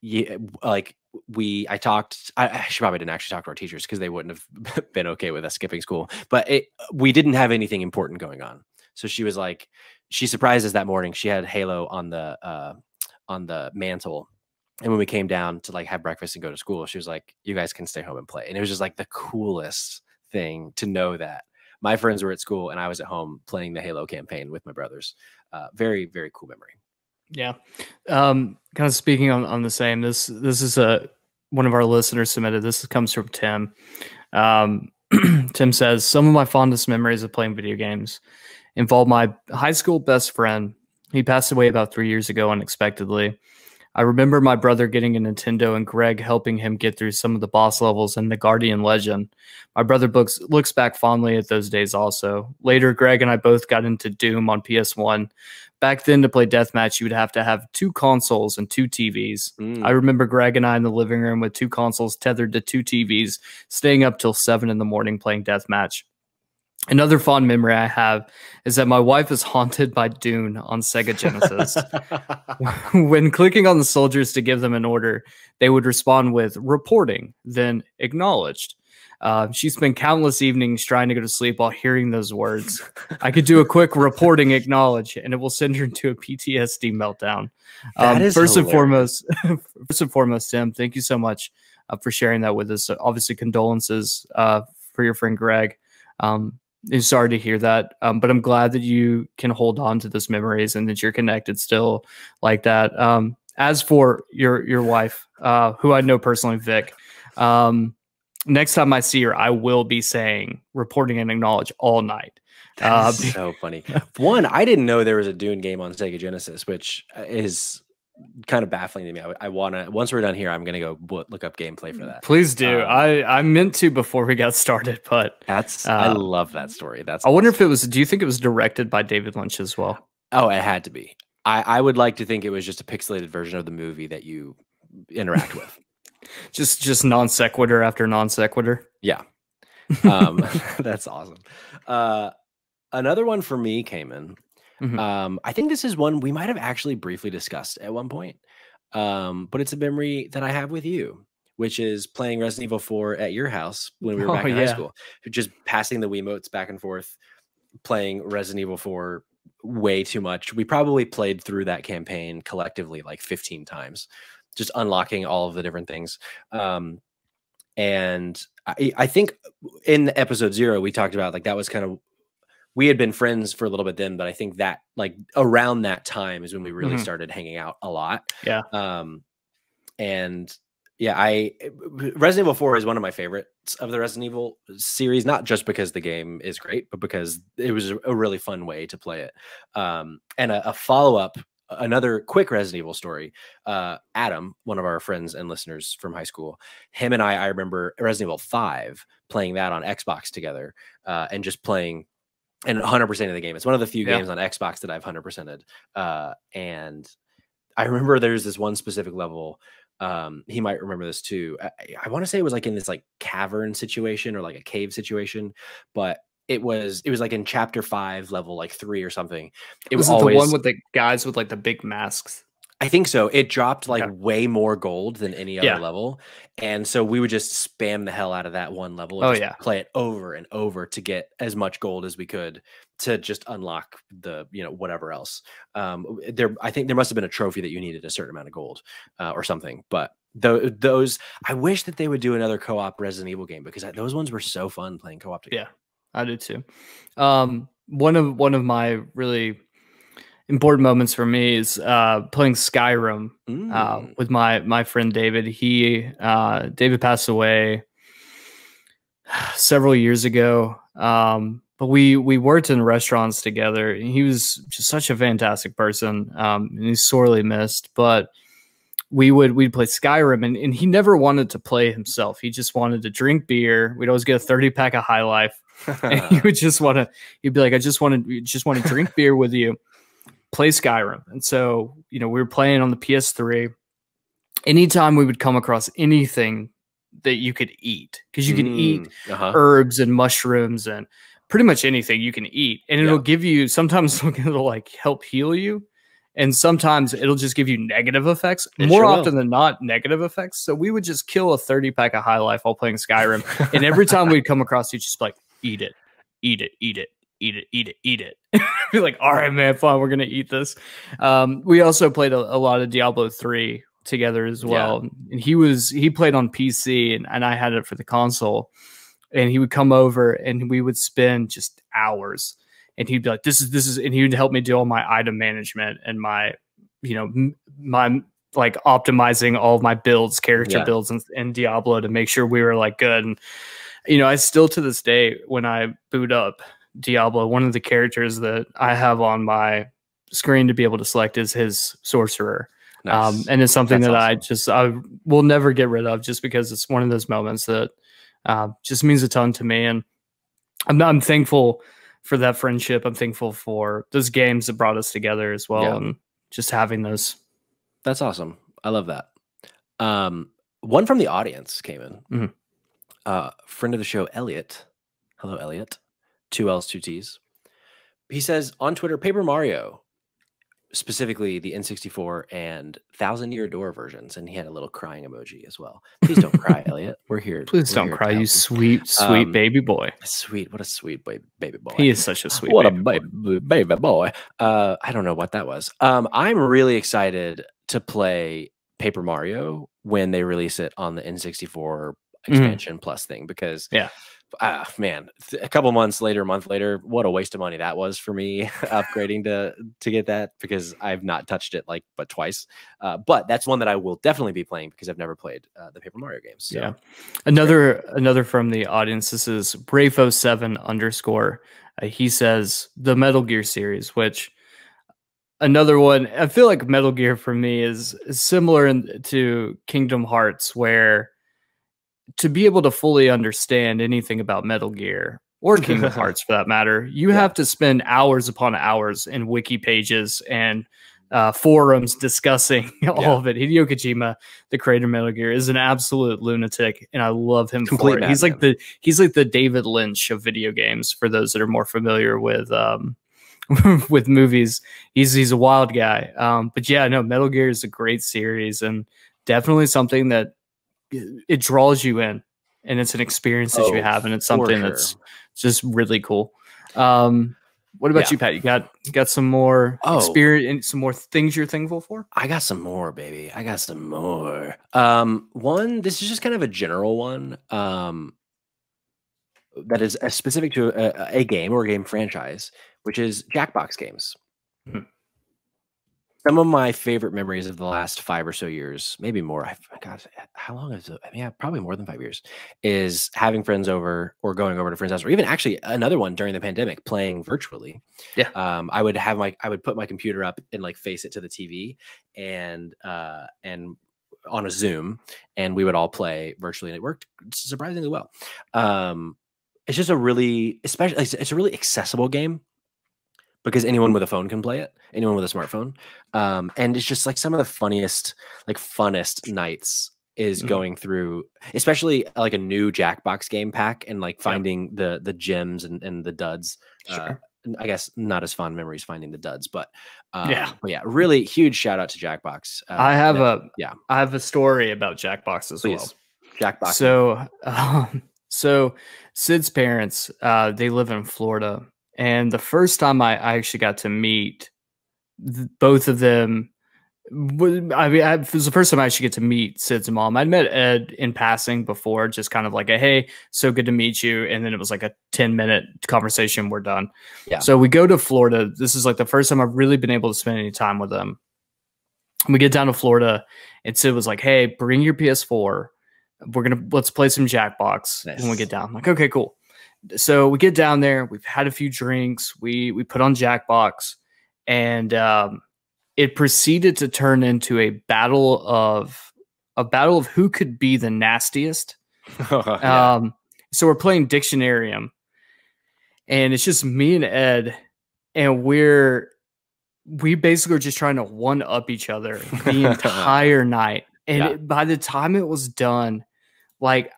Yeah, like she probably didn't actually talk to our teachers because they wouldn't have been okay with us skipping school, but we didn't have anything important going on. So she was like, she surprised us that morning. She had Halo on the mantle. And when we came down to like have breakfast and go to school, she was like, "You guys can stay home and play." And it was just like the coolest thing to know that my friends were at school and I was at home playing the Halo campaign with my brothers. Very, very cool memory. Yeah. Kind of speaking on the same, this is one of our listeners submitted. This comes from Tim. Tim says, some of my fondest memories of playing video games involve my high school best friend. He passed away about 3 years ago unexpectedly. I remember my brother getting a Nintendo and Greg helping him get through some of the boss levels in The Guardian Legend. My brother looks back fondly at those days also. Later, Greg and I both got into Doom on PS1. Back then, to play Deathmatch, you would have to have 2 consoles and 2 TVs. I remember Greg and I in the living room with 2 consoles tethered to 2 TVs, staying up till 7 in the morning playing Deathmatch. Another fond memory I have is that my wife is haunted by Dune on Sega Genesis. When clicking on the soldiers to give them an order, they would respond with reporting, then acknowledged. She spent countless evenings trying to go to sleep while hearing those words. I could do a quick reporting acknowledge, and it will send her into a PTSD meltdown. First and foremost, Tim, thank you so much for sharing that with us. Obviously, condolences for your friend Greg. I'm sorry to hear that, but I'm glad that you can hold on to those memories and that you're connected still like that. As for your wife, who I know personally, Vic, next time I see her, I will be saying reporting and acknowledge all night. That's so funny. One, I didn't know there was a Dune game on Sega Genesis, which is kind of baffling to me. I want to, once we're done here, I'm going to go look up gameplay for that. Please do. I meant to before we got started, but I love that story. I wonder if it was, do you think it was directed by David Lynch as well? Oh, it had to be. I would like to think it was just a pixelated version of the movie that you interact with. just non sequitur after non sequitur. Yeah. That's awesome. Another one for me came in. I think this is one we might have actually briefly discussed at one point, but it's a memory that I have with you, which is playing Resident Evil 4 at your house when we were back in high school, just passing the Wiimotes back and forth, playing Resident Evil 4 way too much. We probably played through that campaign collectively like 15 times, just unlocking all of the different things. And I think in episode 0, we talked about like that was kind of, we had been friends for a little bit then, but I think that like around that time is when we really started hanging out a lot. Yeah. And yeah, Resident Evil 4 is one of my favorites of the Resident Evil series, not just because the game is great, but because it was a really fun way to play it. And a follow-up, another quick Resident Evil story. Adam, one of our friends and listeners from high school, him and I remember Resident Evil 5 playing that on Xbox together, and just playing and 100% of the game. It's one of the few games on Xbox that I've 100%ed. And I remember there's this one specific level. He might remember this too. I want to say it was like in this like cavern situation or like a cave situation, but it was like in chapter 5, level like 3 or something. It was always the one with the guys with like the big masks. I think so. It dropped like way more gold than any other level. And so we would just spam the hell out of that one level and play it over and over to get as much gold as we could to just unlock the, whatever else. I think there must have been a trophy that you needed a certain amount of gold or something. But those, I wish that they would do another co-op Resident Evil game because those ones were so fun playing co-op together. Yeah, I do too. One of my really important moments for me is playing Skyrim with my friend David. David passed away several years ago, but we worked in restaurants together. He was just such a fantastic person, and he's sorely missed. But we'd play Skyrim, and he never wanted to play himself. He just wanted to drink beer. We'd always get a 30-pack of High Life, and he'd be like, "I just want to drink beer with you." play Skyrim. And so, we were playing on the PS3. Anytime we would come across anything that you could eat, because you can eat herbs and mushrooms and pretty much anything you can eat. And it'll give you, sometimes it'll like help heal you. And sometimes it'll just give you negative effects. More often than not, negative effects. So we would just kill a 30-pack of High Life while playing Skyrim. And every time we'd come across it, just like, eat it, eat it, eat it, eat it, eat it, eat it. Be like, all right, man, fine, we're going to eat this. We also played a lot of Diablo 3 together as well. And he played on PC and I had it for the console. And he would come over and we would spend just hours. And he'd be like, this is, and he would help me do all my item management and my, my like optimizing all of my builds, character builds in Diablo to make sure we were like good. And, I still to this day, when I boot up Diablo, one of the characters that I have on my screen to be able to select is his sorcerer. Nice. And it's something that awesome. I will never get rid of just because it's one of those moments that just means a ton to me. And I'm thankful for that friendship. I'm thankful for those games that brought us together as well. And just having those. That's awesome. I love that. One from the audience came in. Friend of the show, Elliot. Hello, Elliot. 2 L's, 2 T's. He says on Twitter, Paper Mario, specifically the N64 and 1000-Year Door versions. And he had a little crying emoji as well. Please don't cry, Elliot. We're here. Please don't cry, you sweet baby boy. Sweet. What a sweet baby boy. He is such a sweet baby boy. I don't know what that was. I'm really excited to play Paper Mario when they release it on the N64 expansion plus thing, because man, a couple months later, a month later, what a waste of money that was for me upgrading to get that, because I've not touched it but twice. But that's one that I will definitely be playing because I've never played the Paper Mario games. So. Yeah. Another from the audience. This is Bravo7_. He says the Metal Gear series, which another one, I feel like Metal Gear for me is similar to Kingdom Hearts, where to be able to fully understand anything about Metal Gear or Kingdom Hearts for that matter, you have to spend hours upon hours in wiki pages and forums discussing all of it. Hideo Kojima, the creator of Metal Gear, is an absolute lunatic, and I love him for it. He's like the David Lynch of video games. For those that are more familiar with with movies, he's a wild guy. But yeah, no, Metal Gear is a great series and definitely something that it draws you in, and it's an experience that you have, and it's something that's just really cool. What about you, Pat? You got some more experience and some more things you're thankful for? I got some more, baby. I got some more. This is just kind of a general one. That is specific to a game or a game franchise, which is Jackbox games. Some of my favorite memories of the last 5 or so years, maybe more. Gosh, how long is it? Yeah, probably more than 5 years. Is having friends over or going over to friends' house, or even actually another one during the pandemic, playing virtually. Yeah. I would put my computer up and like face it to the TV, and on a Zoom, and we would all play virtually, and it worked surprisingly well. It's just a really accessible game, because anyone with a phone can play it, anyone with a smartphone. And it's just like some of the funnest nights is going through, especially like a new Jackbox game pack and like finding the gems and the duds. Sure. I guess not as fond memories finding the duds, but really huge shout out to Jackbox. I have a story about Jackbox as well. Jackbox. So Sid's parents, they live in Florida. And the first time I actually got to meet both of them, it was the first time I actually get to meet Sid's mom. I'd met Ed in passing before, just kind of like a, hey, so good to meet you. And then it was like a 10-minute conversation. We're done. Yeah. So we go to Florida. This is like the first time I've really been able to spend any time with them. We get down to Florida, and Sid was like, hey, bring your PS4. Let's play some Jackbox when we get down. I'm like, okay, cool. So we get down there, we've had a few drinks, we put on Jackbox, and it proceeded to turn into a battle of who could be the nastiest. So we're playing Dictionarium, and it's just me and Ed, and we're we basically were just trying to one up each other the entire night. And by the time it was done, like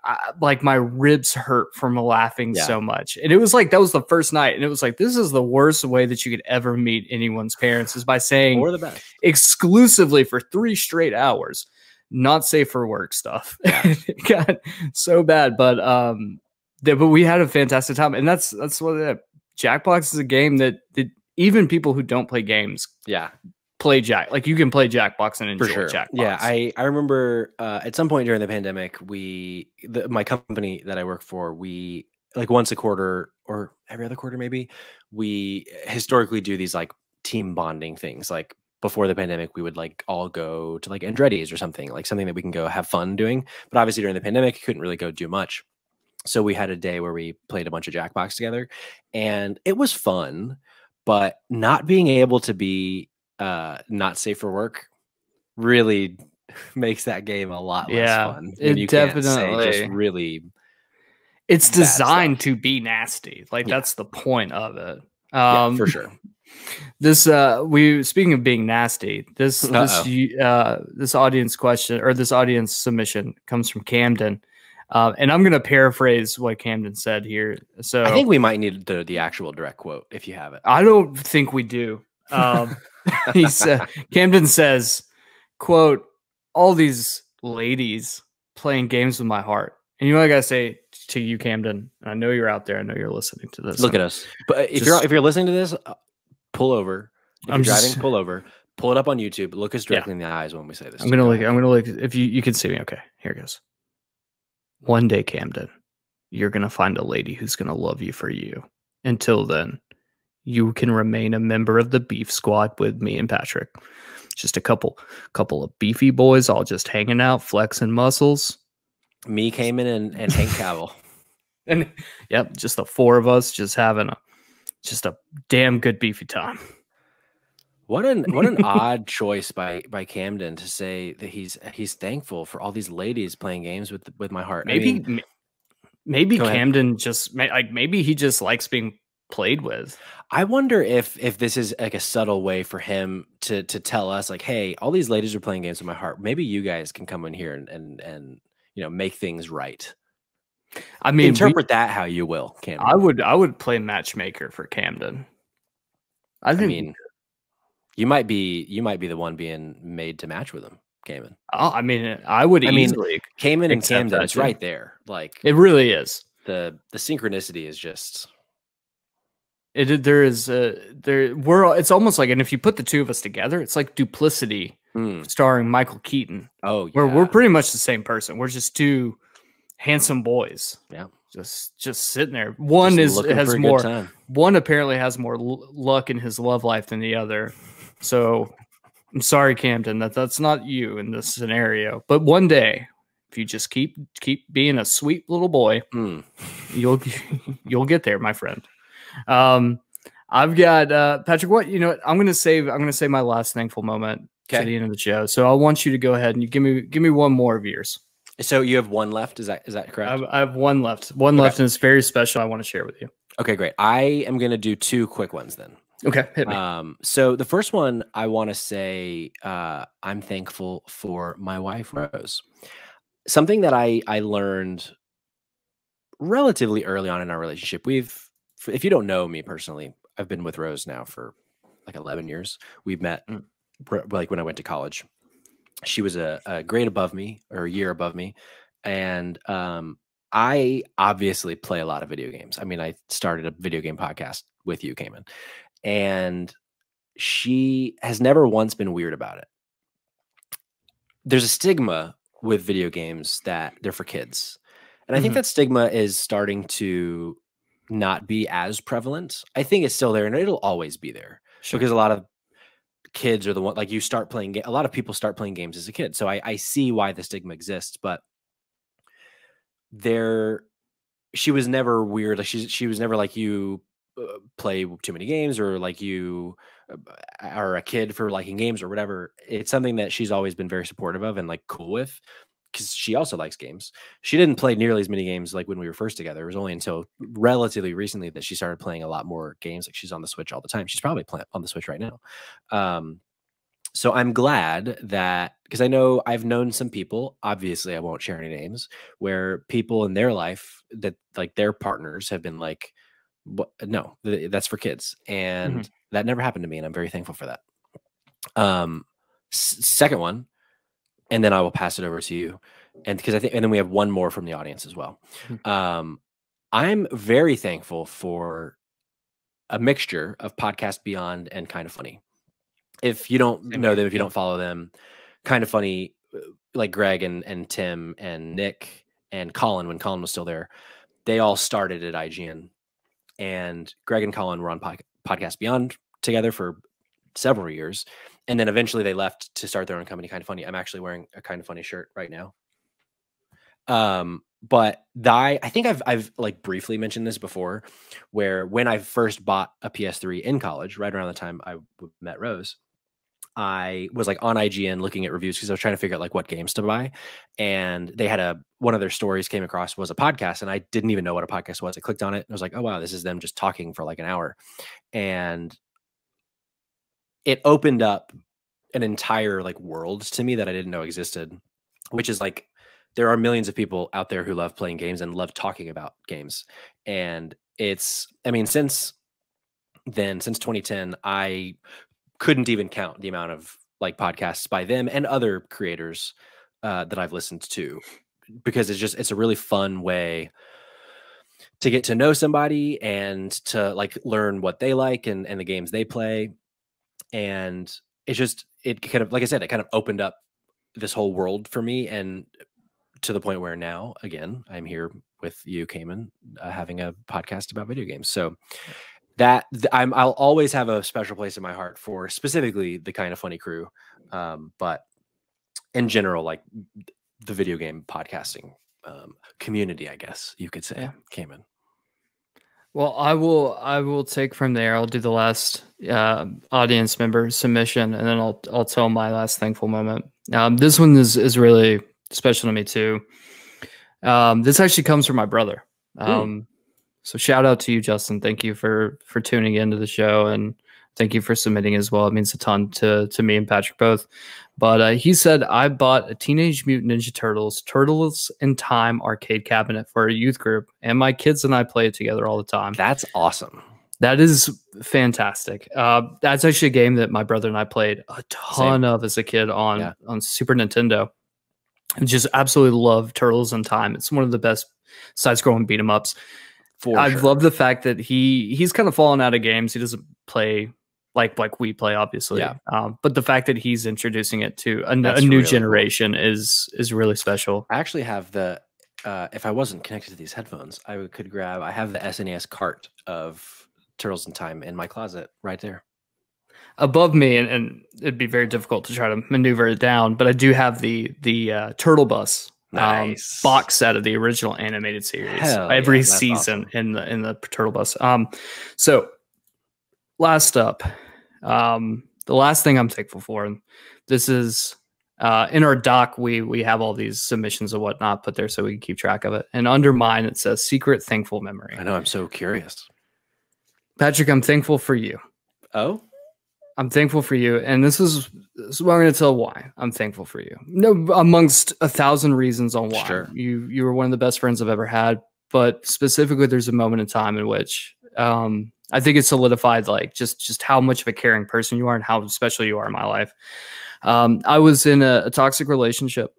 my ribs hurt from laughing so much. And it was like, that was the first night. And it was like, this is the worst way that you could ever meet anyone's parents, is by saying or the best exclusively for 3 straight hours, not safe for work stuff. It got so bad, but we had a fantastic time. And that's what Jackbox is a game that even people who don't play games, play like you can play Jackbox and enjoy Jackbox. Yeah, I remember at some point during the pandemic, my company that I work for, we like once a quarter or every other quarter maybe, we historically do these like team bonding things. Like before the pandemic, we would like all go to like Andretti's or something, like something that we can go have fun doing. But obviously during the pandemic, couldn't really go do much. So we had a day where we played a bunch of Jackbox together, and it was fun. But not being able to be not safe for work really makes that game a lot less fun. It definitely just really. It's designed to be nasty. Like that's the point of it. For sure. This speaking of being nasty, this audience question, or this audience submission, comes from Camden. And I'm going to paraphrase what Camden said here. So I think we might need the actual direct quote if you have it. I don't think we do. He said, Camden says, quote, "All these ladies playing games with my heart." And you know what I gotta say to you, Camden? I know you're out there. I know you're listening to this. Look at us. But if you're listening to this, pull over. If you're driving, pull over. Pull it up on YouTube. Look us directly in the eyes when we say this. I'm gonna look. If you can see me, okay. Here it goes. One day, Camden, you're gonna find a lady who's gonna love you for you. Until then, you can remain a member of the Beef Squad with me and Patrick. Just a couple of beefy boys all just hanging out, flexing muscles. Me, Cayman, and Hank Cavill. And yep, just the 4 of us just having a damn good beefy time. What an odd choice by Camden to say that he's thankful for all these ladies playing games with my heart. Maybe Camden just maybe he just likes being played with. I wonder if this is like a subtle way for him to tell us like, hey, all these ladies are playing games with my heart. Maybe you guys can come in here and make things right. I mean, interpret that how you will, Camden. I would play matchmaker for Camden. I mean, you might be the one being made to match with him, Cayman. Oh, I mean, I would easily. Cayman and Camden, it's right there. Like it really is. The synchronicity is just. It's almost like, and if you put the 2 of us together, it's like Duplicity starring Michael Keaton. Oh, yeah. We're pretty much the same person. We're just 2 handsome boys. Yeah. Just sitting there. One apparently has more luck in his love life than the other. So I'm sorry, Camden, that's not you in this scenario. But one day, if you just keep being a sweet little boy, you'll get there, my friend. I've got Patrick. I'm gonna say my last thankful moment to the end of the show. So I want you to go ahead and you give me one more of yours. So you have one left. Is that correct? I have one left. One left, and it's very special. I want to share with you. Okay, great. I am gonna do 2 quick ones then. Okay, hit me. So the first one, I want to say I'm thankful for my wife, Rose. Something that I learned relatively early on in our relationship. If you don't know me personally, I've been with Rose now for like 11 years. We've met like when I went to college. She was a grade above me, or a year above me. And I obviously play a lot of video games. I mean, I started a video game podcast with you, Cayman. And she has never once been weird about it. There's a stigma with video games that they're for kids. And I think that stigma is starting to not be as prevalent. I think it's still there, and it'll always be there. Sure. Because a lot of kids are the one, like you start playing, a lot of people start playing games as a kid. So I see why the stigma exists, but she was never weird. Like she was never like, you play too many games, or like you are a kid for liking games or whatever. It's something that she's always been very supportive of and like cool with. because she also likes games. She didn't play nearly as many games like when we were first together. It was only until relatively recently that she started playing a lot more games. Like she's on the Switch all the time. She's probably playing on the Switch right now. So I'm glad that, because I know I've known some people, obviously I won't share any names, where people in their life that like their partners have been like, what? No, that's for kids. And that never happened to me. And I'm very thankful for that. Second one, and then I will pass it over to you. And because I think, and then we have one more from the audience as well. I'm very thankful for a mixture of Podcast Beyond and Kind of Funny. If you don't know them, if you don't follow them, Kind of Funny, like Greg and Tim and Nick and Colin, when Colin was still there, they all started at IGN. And Greg and Colin were on Podcast Beyond together for several years. And then eventually they left to start their own company, Kind of Funny. I'm actually wearing a Kind of Funny shirt right now. But I think I've like briefly mentioned this before, where when I first bought a PS3 in college, right around the time I met Rose, I was like on IGN looking at reviews because I was trying to figure out like what games to buy. And they had one of their stories came across was a podcast, and I didn't even know what a podcast was. I clicked on it and I was like, oh wow, this is them just talking for like an hour. And it opened up an entire like world to me that I didn't know existed, which is like, there are millions of people out there who love playing games and love talking about games. And it's, I mean, since 2010, I couldn't even count the amount of like podcasts by them and other creators that I've listened to, because it's a really fun way to get to know somebody and to like learn what they like and the games they play. And it kind of, like I said, it kind of opened up this whole world for me. And to the point where now, again, I'm here with you, Cayman, having a podcast about video games. So I'll always have a special place in my heart for specifically the Kind of Funny crew. But in general, like the video game podcasting community, I guess you could say, Cayman. Well, I will take from there. I'll do the last audience member submission, and then I'll tell my last thankful moment. This one is really special to me too. This actually comes from my brother. So shout out to you, Justin. Thank you for tuning into the show, and thank you for submitting as well. It means a ton to me and Patrick both. But he said, I bought a Teenage Mutant Ninja Turtles in Time arcade cabinet for a youth group, and my kids and I play it together all the time. That's awesome. That is fantastic. That's actually a game that my brother and I played a ton of as a kid on Super Nintendo. I just absolutely love Turtles in Time. It's one of the best side-scrolling beat 'em ups. I love the fact that he's kind of fallen out of games. He doesn't play like we play, obviously. But the fact that he's introducing it to a new generation is really special. I actually have if I wasn't connected to these headphones, I have the SNES cart of Turtles in Time in my closet right there above me, and it'd be very difficult to try to maneuver it down. But I do have the Turtle Bus box set of the original animated series. Every season awesome. in the Turtle Bus. So last up, the last thing I'm thankful for, and this is in our doc, we have all these submissions and whatnot put there so we can keep track of it. And under mine, it says secret thankful memory. I know, I'm so curious. Patrick, I'm thankful for you. Oh? I'm thankful for you, and this is what I'm going to tell why I'm thankful for you. No, amongst 1,000 reasons on why. Sure. You were one of the best friends I've ever had, but specifically, there's a moment in time in which I think it's solidified like just how much of a caring person you are and how special you are in my life. I was in a toxic relationship.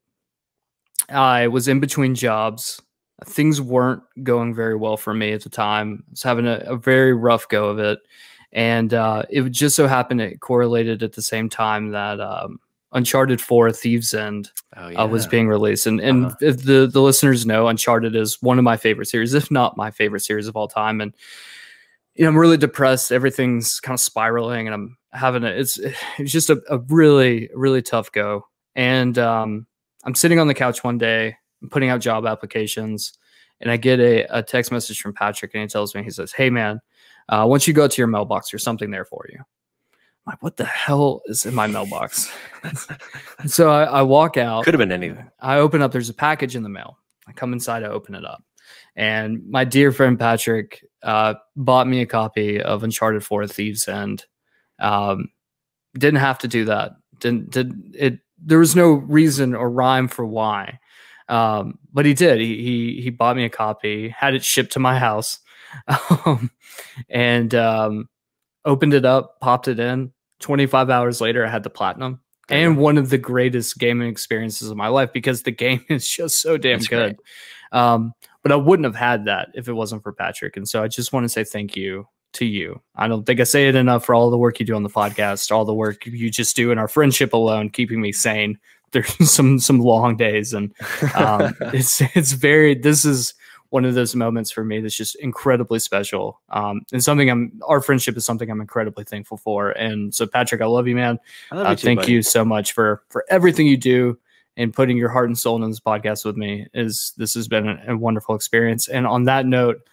I was in between jobs. Things weren't going very well for me at the time. I was having a very rough go of it. And it just so happened it correlated at the same time that Uncharted 4 Thieves End was being released. And if the listeners know, Uncharted is one of my favorite series, if not my favorite series of all time. And I'm really depressed. Everything's kind of spiraling, and I'm having it's just a really, really tough go. And I'm sitting on the couch one day, I'm putting out job applications, and I get a text message from Patrick, and he tells me, he says, "Hey man, once you go to your mailbox, there's something there for you." I'm like, what the hell is in my mailbox? So I walk out. Could have been anything. I open up. There's a package in the mail. I come inside. I open it up. And my dear friend Patrick bought me a copy of Uncharted 4: Thieves End. Didn't have to do that. There was no reason or rhyme for why. But he did. He bought me a copy, had it shipped to my house, and opened it up, popped it in. 25 hours later, I had the platinum. And one of the greatest gaming experiences of my life, because the game is just so damn good. But I wouldn't have had that if it wasn't for Patrick. And so I just want to say thank you to you. I don't think I say it enough for all the work you do on the podcast, all the work you just do in our friendship alone, keeping me sane. There's some long days, and this is one of those moments for me that's just incredibly special. And our friendship is something I'm incredibly thankful for. And so, Patrick, I love you, man. I love you too, thank buddy. you so much for everything you do and putting your heart and soul in this podcast with me. This has been a wonderful experience. And on that note,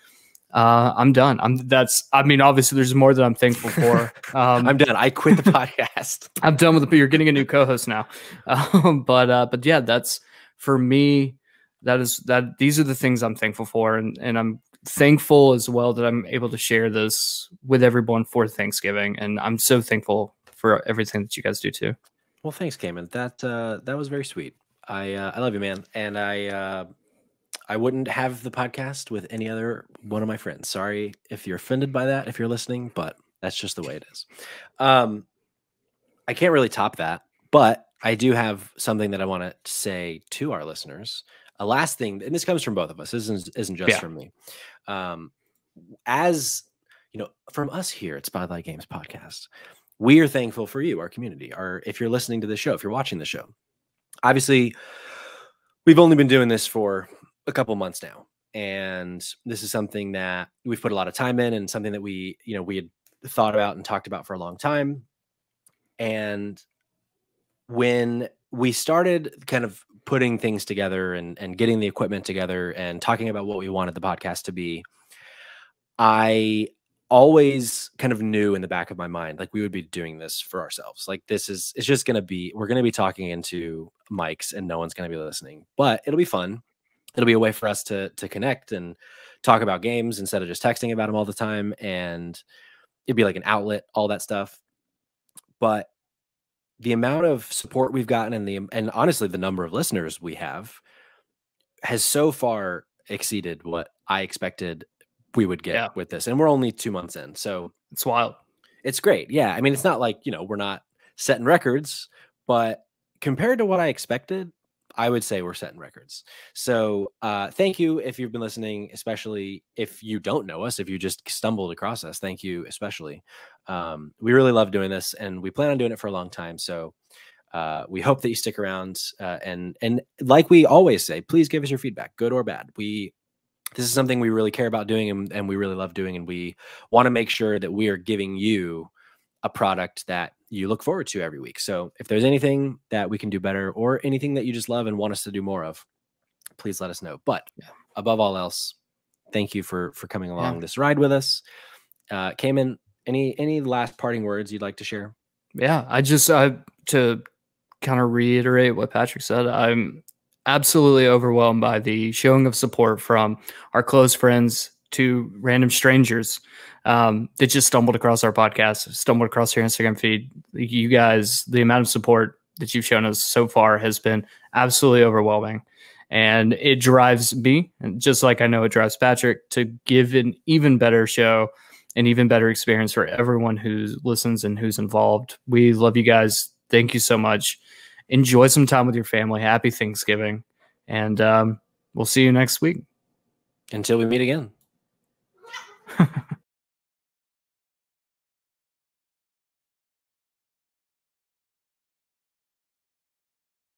I'm done. Obviously there's more that I'm thankful for. I'm done. I quit the podcast. I'm done with you're getting a new co-host now. But yeah, that's for me. These are the things I'm thankful for. And I'm thankful as well that I'm able to share this with everyone for Thanksgiving. And I'm so thankful for everything that you guys do too. Well, thanks, Cayman. That was very sweet. I love you, man. And I wouldn't have the podcast with any other one of my friends. Sorry if you're offended by that, if you're listening, but that's just the way it is. I can't really top that, but I do have something that I want to say to our listeners. A last thing, and this comes from both of us. This isn't just from me. As you know, from us here at Spotlight Games Podcast, we are thankful for you, our community, if you're listening to the show, if you're watching the show. Obviously, we've only been doing this for a couple months now, and this is something that we've put a lot of time in, and something that we had thought about and talked about for a long time. And when we started kind of putting things together and getting the equipment together and talking about what we wanted the podcast to be, I always kind of knew in the back of my mind, like, we would be doing this for ourselves. Like, it's just going to be, we're going to be talking into mics and no one's going to be listening, but it'll be fun. It'll be a way for us to connect and talk about games instead of just texting about them all the time. And it'd be like an outlet, all that stuff. But the amount of support we've gotten and honestly, the number of listeners we have has so far exceeded what I expected we would get with this. And we're only 2 months in. So it's wild. It's great. Yeah. I mean, it's not like, we're not setting records, but compared to what I expected, I would say we're setting records. So thank you if you've been listening, especially if you don't know us, if you just stumbled across us. Thank you, especially. We really love doing this, and we plan on doing it for a long time. So we hope that you stick around. And like we always say, please give us your feedback, good or bad. This is something we really care about doing, and we really love doing, and we want to make sure that we are giving you a product that you look forward to every week. So if there's anything that we can do better, or anything that you just love and want us to do more of, please let us know. But above all else, thank you for coming along this ride with us. Cayman, any last parting words you'd like to share? Yeah, to kind of reiterate what Patrick said, I'm absolutely overwhelmed by the showing of support from our close friends to random strangers that just stumbled across our podcast, stumbled across your Instagram feed. You guys, the amount of support that you've shown us so far has been absolutely overwhelming. And it drives me, and just like I know it drives Patrick, to give an even better show, an even better experience for everyone who listens and who's involved. We love you guys. Thank you so much. Enjoy some time with your family. Happy Thanksgiving. And we'll see you next week. Until we meet again.